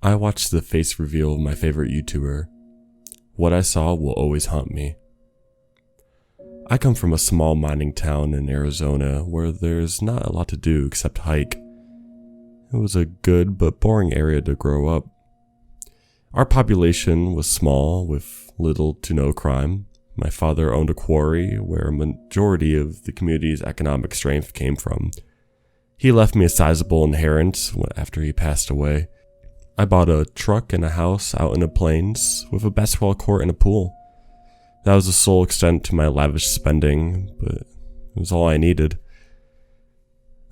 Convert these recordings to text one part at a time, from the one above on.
I watched the face reveal of my favorite YouTuber. What I saw will always haunt me. I come from a small mining town in Arizona where there's not a lot to do except hike. It was a good but boring area to grow up. Our population was small with little to no crime. My father owned a quarry where a majority of the community's economic strength came from. He left me a sizable inheritance after he passed away. I bought a truck and a house out in the plains with a basketball court and a pool. That was the sole extent to my lavish spending, but it was all I needed.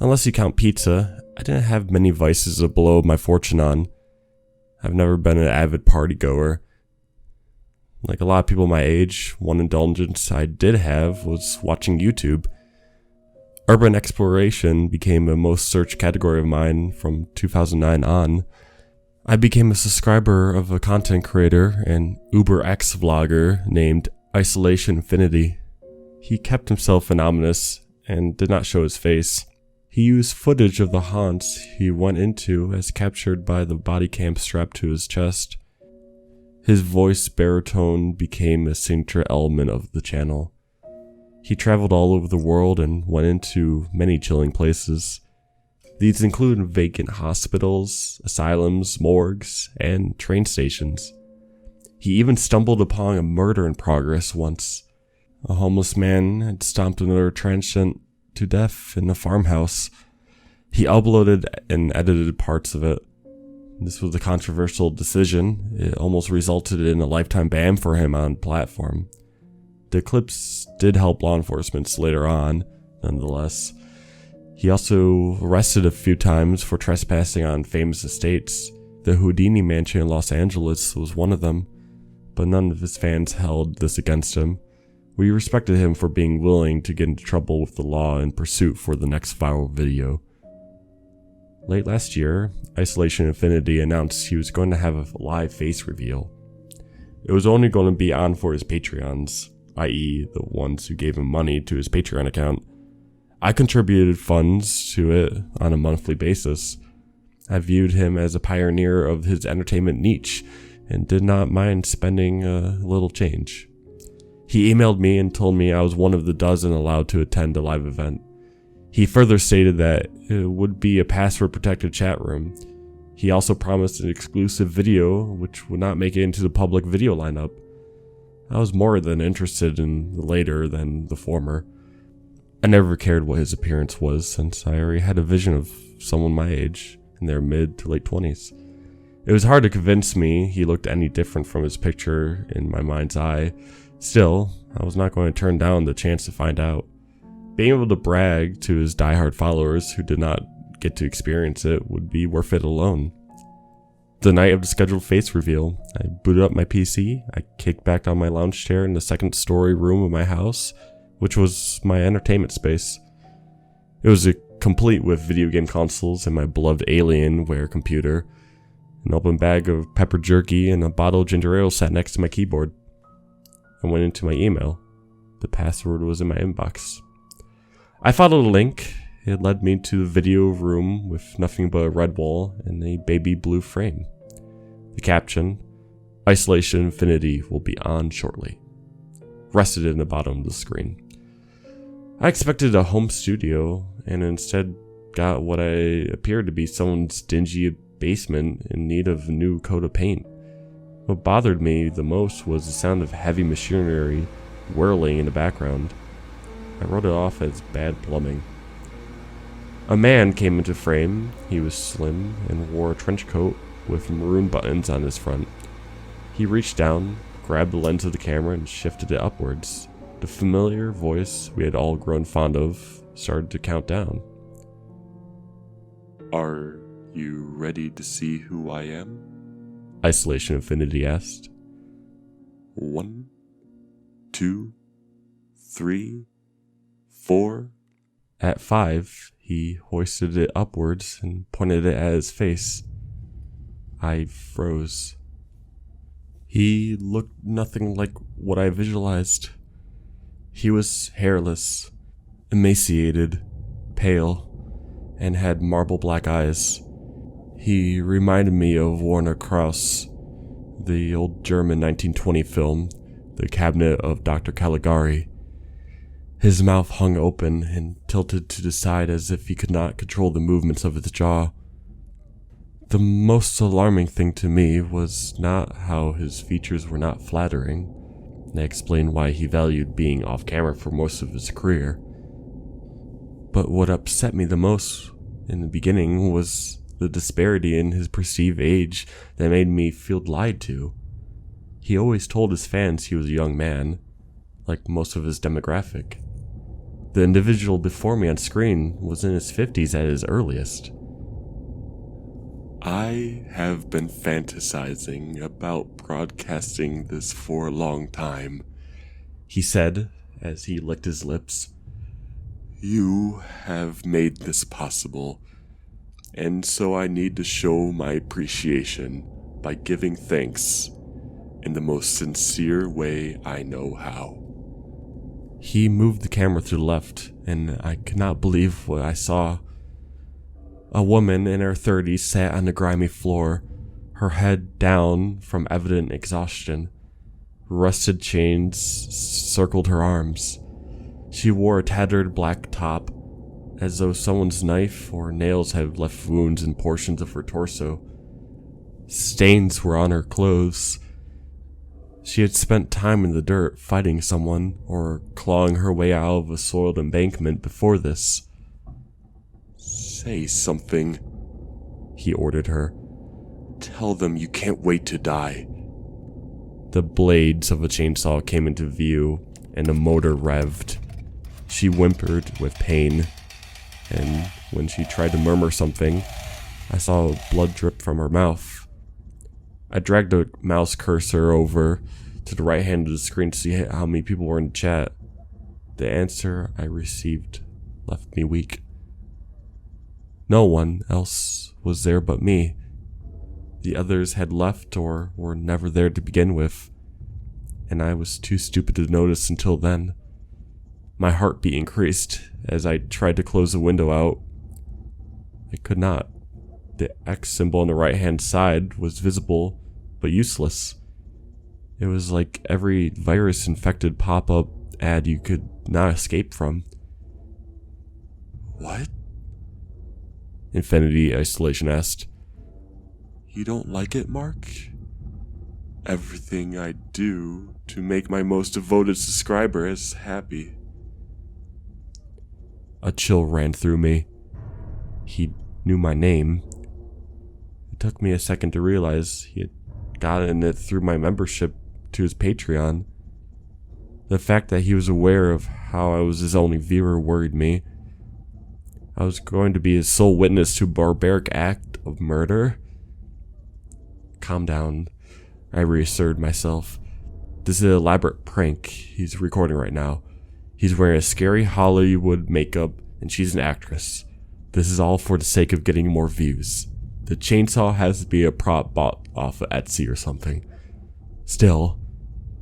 Unless you count pizza, I didn't have many vices to blow my fortune on. I've never been an avid party goer. Like a lot of people my age, one indulgence I did have was watching YouTube. Urban exploration became a most searched category of mine from 2009 on. I became a subscriber of a content creator and Uber X vlogger named Isolation Infinity. He kept himself anonymous and did not show his face. He used footage of the haunts he went into as captured by the body cam strapped to his chest. His voice baritone became a signature element of the channel. He traveled all over the world and went into many chilling places. These include vacant hospitals, asylums, morgues, and train stations. He even stumbled upon a murder in progress once. A homeless man had stomped another transient to death in a farmhouse. He uploaded and edited parts of it. This was a controversial decision. It almost resulted in a lifetime ban for him on platform. The clips did help law enforcement later on, nonetheless. He also arrested a few times for trespassing on famous estates. The Houdini mansion in Los Angeles was one of them, but none of his fans held this against him. We respected him for being willing to get into trouble with the law in pursuit for the next viral video. Late last year, Isolation Infinity announced he was going to have a live face reveal. It was only going to be on for his Patreons, i.e. the ones who gave him money to his Patreon account. I contributed funds to it on a monthly basis. I viewed him as a pioneer of his entertainment niche and did not mind spending a little change. He emailed me and told me I was one of the dozen allowed to attend a live event. He further stated that it would be a password-protected chat room. He also promised an exclusive video which would not make it into the public video lineup. I was more than interested in the later than the former. I never cared what his appearance was since I already had a vision of someone my age in their mid to late 20s. It was hard to convince me he looked any different from his picture in my mind's eye. Still, I was not going to turn down the chance to find out. Being able to brag to his diehard followers who did not get to experience it would be worth it alone. The night of the scheduled face reveal, I booted up my PC, I kicked back on my lounge chair in the second story room of my house, which was my entertainment space. It was complete with video game consoles and my beloved Alienware computer. An open bag of pepper jerky and a bottle of ginger ale sat next to my keyboard. I went into my email. The password was in my inbox. I followed a link. It led me to the video room with nothing but a red wall and a baby blue frame. The caption, "Isolation Infinity will be on shortly," rested in the bottom of the screen. I expected a home studio and instead got what I appeared to be someone's dingy basement in need of a new coat of paint. What bothered me the most was the sound of heavy machinery whirling in the background. I wrote it off as bad plumbing. A man came into frame. He was slim and wore a trench coat with maroon buttons on his front. He reached down, grabbed the lens of the camera and shifted it upwards. The familiar voice we had all grown fond of started to count down. "Are you ready to see who I am?" Isolation Infinity asked. 1, 2, 3, 4. At 5, he hoisted it upwards and pointed it at his face. I froze. He looked nothing like what I visualized. He was hairless, emaciated, pale, and had marble black eyes. He reminded me of Werner Krauss, the old German 1920 film, The Cabinet of Dr. Caligari. His mouth hung open and tilted to the side as if he could not control the movements of his jaw. The most alarming thing to me was not how his features were not flattering. They explained why he valued being off camera for most of his career. But what upset me the most in the beginning was the disparity in his perceived age that made me feel lied to. He always told his fans he was a young man, like most of his demographic. The individual before me on screen was in his 50s at his earliest. I have been fantasizing about broadcasting this for a long time, he said as he licked his lips. You have made this possible, and so I need to show my appreciation by giving thanks in the most sincere way I know how. He moved the camera to the left, and I could not believe what I saw. A woman in her 30s sat on the grimy floor, her head down from evident exhaustion. Rusted chains circled her arms. She wore a tattered black top, as though someone's knife or nails had left wounds in portions of her torso. Stains were on her clothes. She had spent time in the dirt fighting someone or clawing her way out of a soiled embankment before this. Say something, he ordered her. Tell them you can't wait to die. The blades of a chainsaw came into view and the motor revved. She whimpered with pain, and when she tried to murmur something, I saw blood drip from her mouth. I dragged the mouse cursor over to the right hand of the screen to see how many people were in the chat. The answer I received left me weak. No one else was there but me. The others had left or were never there to begin with, and I was too stupid to notice until then. My heartbeat increased as I tried to close the window out. I could not. The X symbol on the right-hand side was visible, but useless. It was like every virus-infected pop-up ad you could not escape from. What? Infinity Isolation asked. You don't like it, Mark? Everything I do to make my most devoted subscriber is happy. A chill ran through me. He knew my name. It took me a second to realize he had gotten it through my membership to his Patreon. The fact that he was aware of how I was his only viewer worried me. I was going to be his sole witness to a barbaric act of murder. Calm down, I reassured myself. This is an elaborate prank he's recording right now. He's wearing a scary Hollywood makeup, and she's an actress. This is all for the sake of getting more views. The chainsaw has to be a prop bought off of Etsy or something. Still,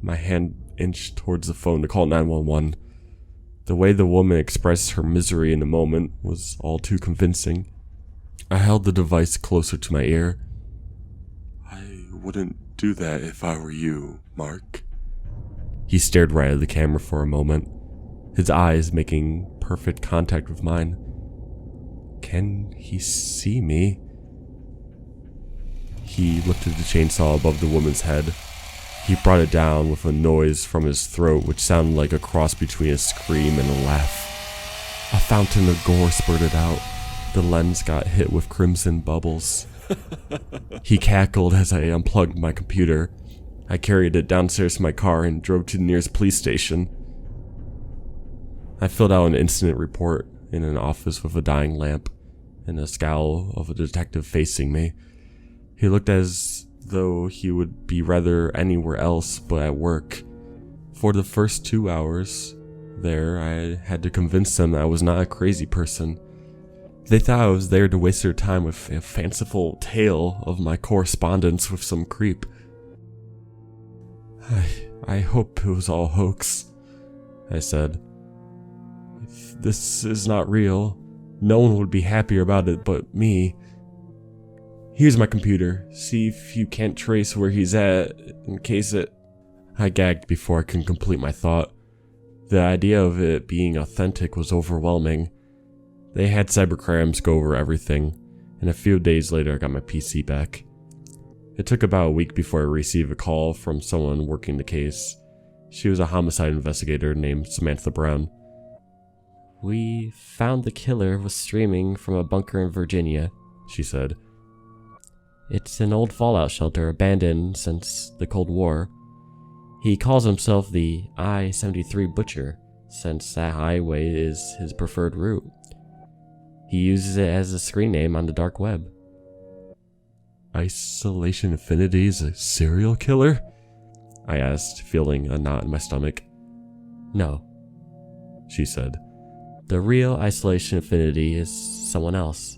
my hand inched towards the phone to call 911. The way the woman expressed her misery in the moment was all too convincing. I held the device closer to my ear. I wouldn't do that if I were you, Mark. He stared right at the camera for a moment, his eyes making perfect contact with mine. Can he see me? He lifted the chainsaw above the woman's head. He brought it down with a noise from his throat which sounded like a cross between a scream and a laugh. A fountain of gore spurted out. The lens got hit with crimson bubbles. He cackled as I unplugged my computer. I carried it downstairs to my car and drove to the nearest police station. I filled out an incident report in an office with a dying lamp and a scowl of a detective facing me. He looked as though he would be rather anywhere else but at work. For the first 2 hours there, I had to convince them I was not a crazy person. They thought I was there to waste their time with a fanciful tale of my correspondence with some creep. I hope it was all hoax, I said. If this is not real, no one would be happier about it but me. Here's my computer. See if you can't trace where he's at in case it... I gagged before I could complete my thought. The idea of it being authentic was overwhelming. They had cybercrimes go over everything, and a few days later I got my PC back. It took about a week before I received a call from someone working the case. She was a homicide investigator named Samantha Brown. "We found the killer was streaming from a bunker in Virginia," she said. "It's an old fallout shelter abandoned since the Cold War. He calls himself the I-73 Butcher, since that highway is his preferred route. He uses it as a screen name on the dark web." Isolation Infinity is a serial killer? I asked, feeling a knot in my stomach. "No," she said. "The real Isolation Infinity is someone else.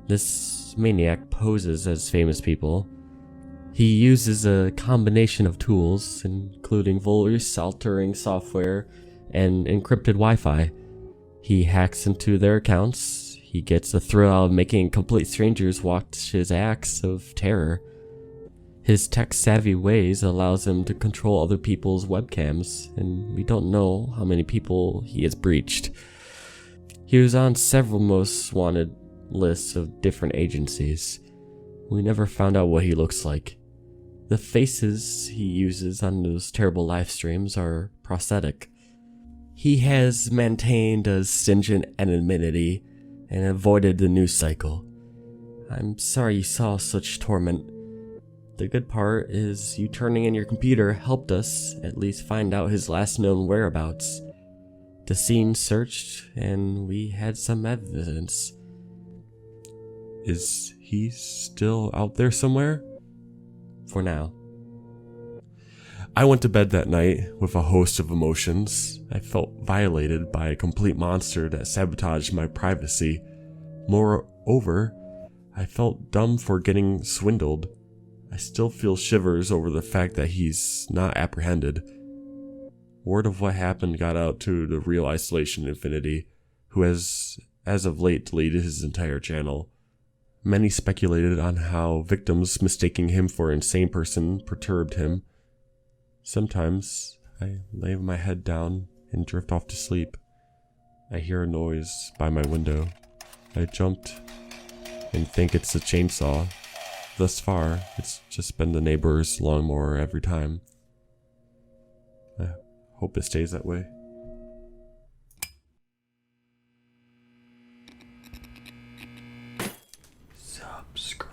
This maniac poses as famous people. He uses a combination of tools, including voice-altering software and encrypted Wi-Fi. He hacks into their accounts. He gets a thrill out of making complete strangers watch his acts of terror. His tech-savvy ways allows him to control other people's webcams, and we don't know how many people he has breached. He was on several most wanted lists of different agencies. We never found out what he looks like. The faces he uses on those terrible live streams are prosthetic. He has maintained a stringent anonymity and avoided the news cycle. I'm sorry you saw such torment. The good part is you turning in your computer helped us at least find out his last known whereabouts. The scene searched and we had some evidence." "Is he still out there somewhere?" "For now." I went to bed that night with a host of emotions. I felt violated by a complete monster that sabotaged my privacy. Moreover, I felt dumb for getting swindled. I still feel shivers over the fact that he's not apprehended. Word of what happened got out to the real Isolation Infinity, who has, as of late, deleted his entire channel. Many speculated on how victims mistaking him for an insane person perturbed him. Sometimes I lay my head down and drift off to sleep. I hear a noise by my window. I jumped and think it's a chainsaw. Thus far, it's just been the neighbor's lawnmower every time. I hope it stays that way. Subscribe.